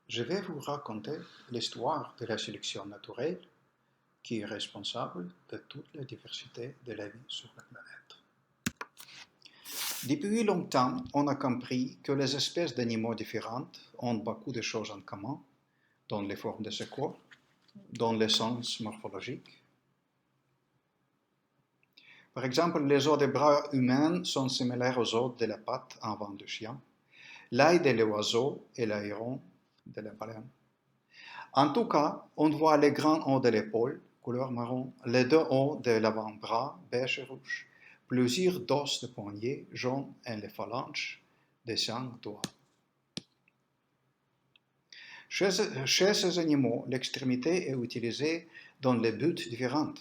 Je vais vous raconter l'histoire de la sélection naturelle qui est responsable de toute la diversité de la vie sur la planète. Depuis longtemps, on a compris que les espèces d'animaux différentes ont beaucoup de choses en commun dans les formes de ce corps, dans le sens morphologique. Par exemple, les os des bras humains sont similaires aux os de la patte avant du chien, l'œil de l'oiseau et l'aéron de la baleine. En tout cas, on voit les grands os de l'épaule, couleur marron, les deux os de l'avant-bras, beige et rouge, plusieurs dos de poignet, jaune et les phalanges de 5 doigts. Chez ces animaux, l'extrémité est utilisée dans des buts différents.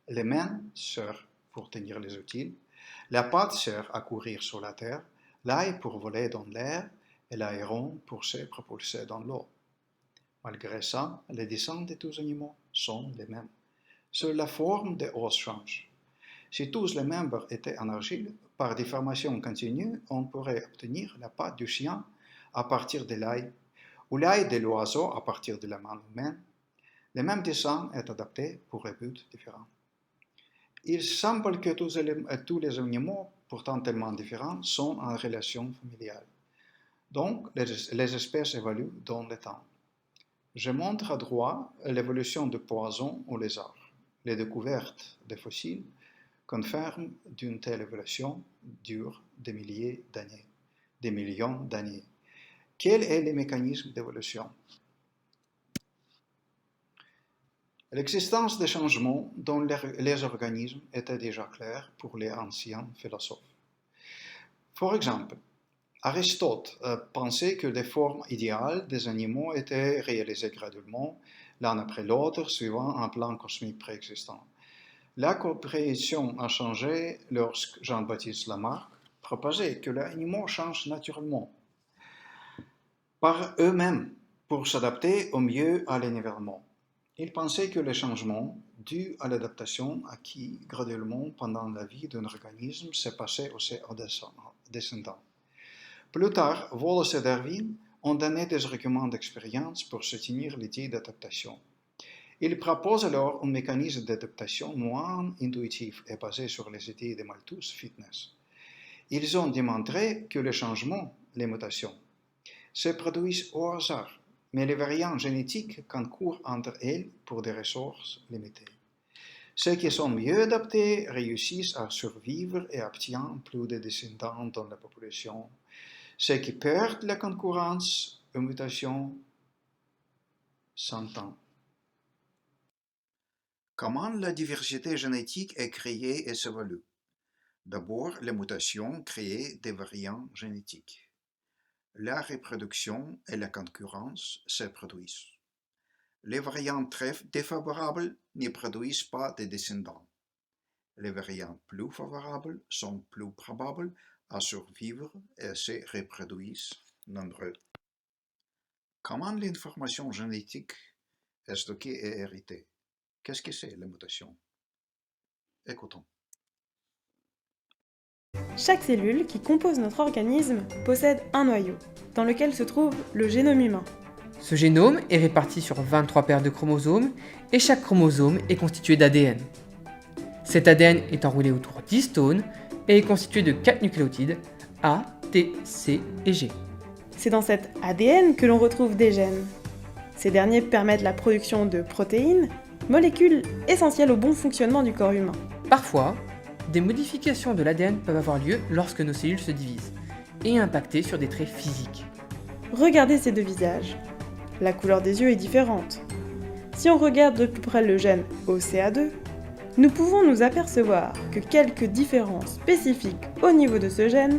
Les mains servent pour tenir les outils, la patte sert à courir sur la terre, l'œil pour voler dans l'air et l'aéron pour se propulser dans l'eau. Malgré ça, les dessins de tous les animaux sont les mêmes. Seule la forme des os change. Si tous les membres étaient en argile, par déformation continue, on pourrait obtenir la patte du chien à partir de l'œil, ou l'œil de l'oiseau à partir de la main humaine. Le même dessin est adapté pour des buts différents. Il semble que tous les animaux, pourtant tellement différents, sont en relation familiale. Donc, les espèces évoluent dans le temps. Je montre à droite l'évolution du poisson au lézard. Les découvertes des fossiles confirment qu'une telle évolution dure des milliers d'années, des millions d'années. Quel est le mécanisme d'évolution? L'existence des changements dans les organismes était déjà claire pour les anciens philosophes. Par exemple, Aristote pensait que les formes idéales des animaux étaient réalisées graduellement, l'un après l'autre, suivant un plan cosmique préexistant. La compréhension a changé lorsque Jean-Baptiste Lamarck proposait que les animaux changent naturellement, par eux-mêmes, pour s'adapter au mieux à l'environnement. Il pensait que les changements dus à l'adaptation acquis graduellement pendant la vie d'un organisme se passaient aussi aux descendants. Plus tard, Wallace et Darwin ont donné des arguments d'expérience pour soutenir l'idée d'adaptation. Ils proposent alors un mécanisme d'adaptation moins intuitif et basé sur les idées de Malthus Fitness. Ils ont démontré que les changements, les mutations, se produisent au hasard, mais les variants génétiques concourent entre elles pour des ressources limitées. Ceux qui sont mieux adaptés réussissent à survivre et obtiennent plus de descendants dans la population. Ceux qui perdent la concurrence aux mutations s'entendent. Comment la diversité génétique est créée et s'évolue? D'abord, les mutations créent des variants génétiques. La reproduction et la concurrence se produisent. Les variants très défavorables ne produisent pas de descendants. Les variants plus favorables sont plus probables à survivre et se reproduisent nombreux. Comment l'information génétique est stockée et héritée? Qu'est-ce que c'est la mutation? Écoutons. Chaque cellule qui compose notre organisme possède un noyau, dans lequel se trouve le génome humain. Ce génome est réparti sur 23 paires de chromosomes et chaque chromosome est constitué d'ADN. Cet ADN est enroulé autour d'histones et est constitué de 4 nucléotides A, T, C et G. C'est dans cet ADN que l'on retrouve des gènes. Ces derniers permettent la production de protéines, molécules essentielles au bon fonctionnement du corps humain. Parfois, des modifications de l'ADN peuvent avoir lieu lorsque nos cellules se divisent et impacter sur des traits physiques. Regardez ces deux visages. La couleur des yeux est différente. Si on regarde de plus près le gène OCA2, nous pouvons nous apercevoir que quelques différences spécifiques au niveau de ce gène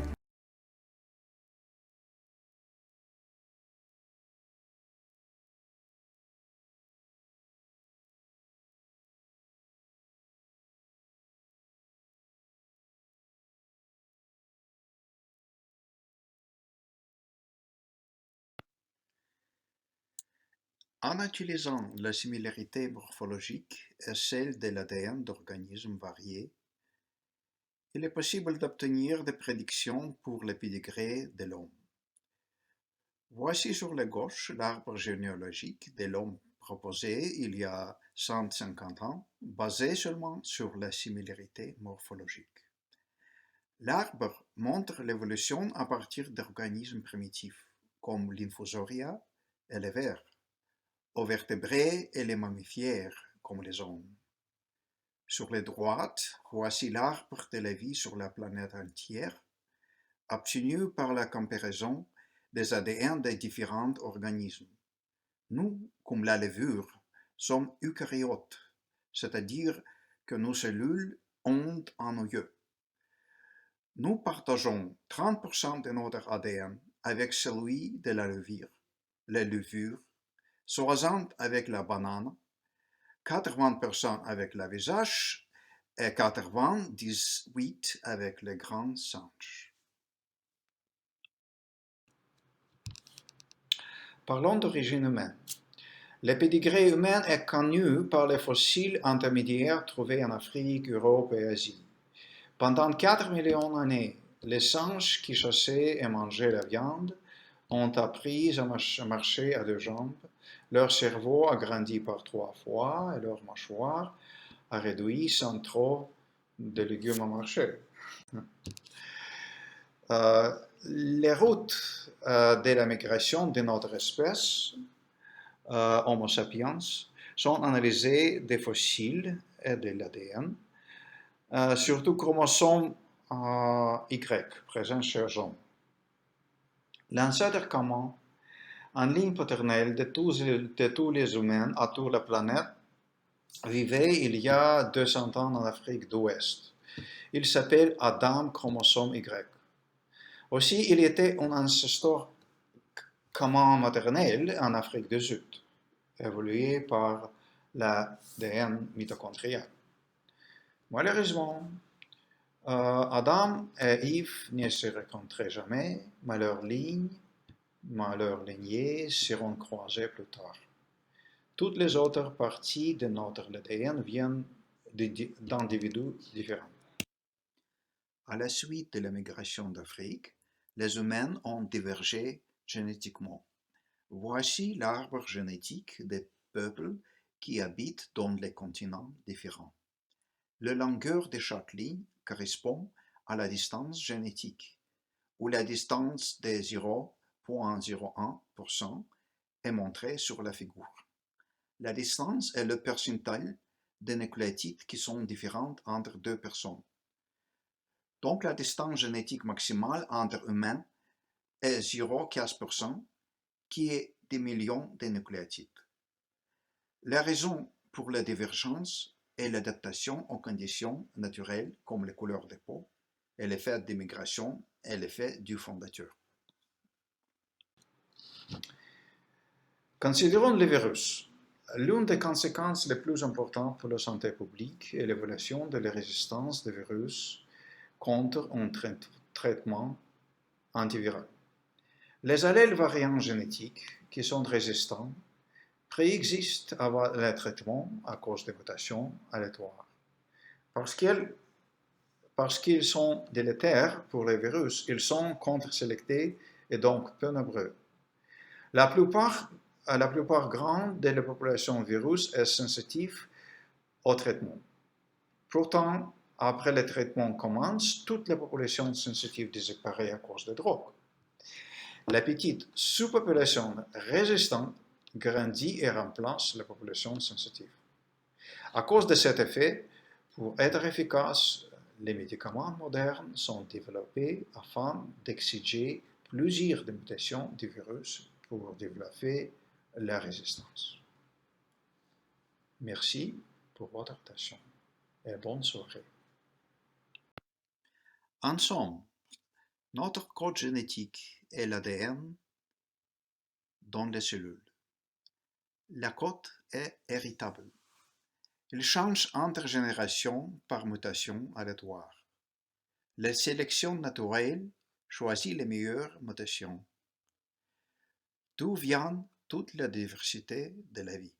En utilisant la similarité morphologique et celle de l'ADN d'organismes variés, il est possible d'obtenir des prédictions pour le pédigré de l'homme. Voici sur la gauche l'arbre généalogique de l'homme proposé il y a 150 ans, basé seulement sur la similarité morphologique. L'arbre montre l'évolution à partir d'organismes primitifs, comme l'infusauria et les vers, aux vertébrés et les mammifères, comme les hommes. Sur la droite, voici l'arbre de la vie sur la planète entière, obtenu par la comparaison des ADN des différents organismes. Nous, comme la levure, sommes eucaryotes, c'est-à-dire que nos cellules ont un noyau. Nous partageons 30% de notre ADN avec celui de la levure, 60% avec la banane, 80% avec la visage et 98% avec les grands singes. Parlons d'origine humaine. Le pédigré humain est connu par les fossiles intermédiaires trouvés en Afrique, Europe et Asie. Pendant 4 millions d'années, les singes qui chassaient et mangeaient la viande ont appris à marcher à deux jambes, leur cerveau a grandi par 3 fois et leur mâchoire a réduit sans trop de légumes à marcher. Les routes de la migration de notre espèce, Homo sapiens, sont analysées des fossiles et de l'ADN, surtout chromosome Y, présent chez l'homme. L'ancêtre commun, en ligne paternelle de tous les humains à toute la planète, vivait il y a 200 ans en Afrique d'Ouest. Il s'appelle Adam chromosome Y. Aussi, il était un ancestor commun maternel en Afrique du Sud, évolué par l'ADN mitochondrial. Malheureusement, Adam et Yves ne se rencontrèrent jamais, mais leurs lignées seront croisées plus tard. Toutes les autres parties de notre ADN viennent d'individus différents. À la suite de la migration d'Afrique, les humains ont divergé génétiquement. Voici l'arbre génétique des peuples qui habitent dans les continents différents. La longueur de chaque ligne correspond à la distance génétique, où la distance de 0,01% est montrée sur la figure. La distance est le pourcentage de nucléotides qui sont différents entre deux personnes. Donc la distance génétique maximale entre humains est 0,15%, qui est des millions de nucléotides. La raison pour la divergence est l'adaptation aux conditions naturelles comme les couleurs de peau et l'effet de migration et l'effet du fondateur. Considérons les virus. L'une des conséquences les plus importantes pour la santé publique est l'évolution de la résistance des virus contre un traitement antiviral. Les allèles variants génétiques qui sont résistants préexistent avant le traitement à cause des mutations aléatoires. Parce qu'ils sont délétères pour les virus, ils sont contre-sélectés et donc peu nombreux. La plupart grande de la population virus est sensitive au traitement. Pourtant, après le traitement commence, toute la population sensitive disparaît à cause des drogues. La petite sous-population résistante grandit et remplace la population sensitive. À cause de cet effet, pour être efficaces, les médicaments modernes sont développés afin d'exciser plusieurs mutations du virus pour développer la résistance. Merci pour votre attention et bonne soirée. En somme, notre code génétique est l'ADN dans les cellules. La code est héritable. Il change entre générations par mutation aléatoire. La sélection naturelle choisit les meilleures mutations. D'où vient toute la diversité de la vie.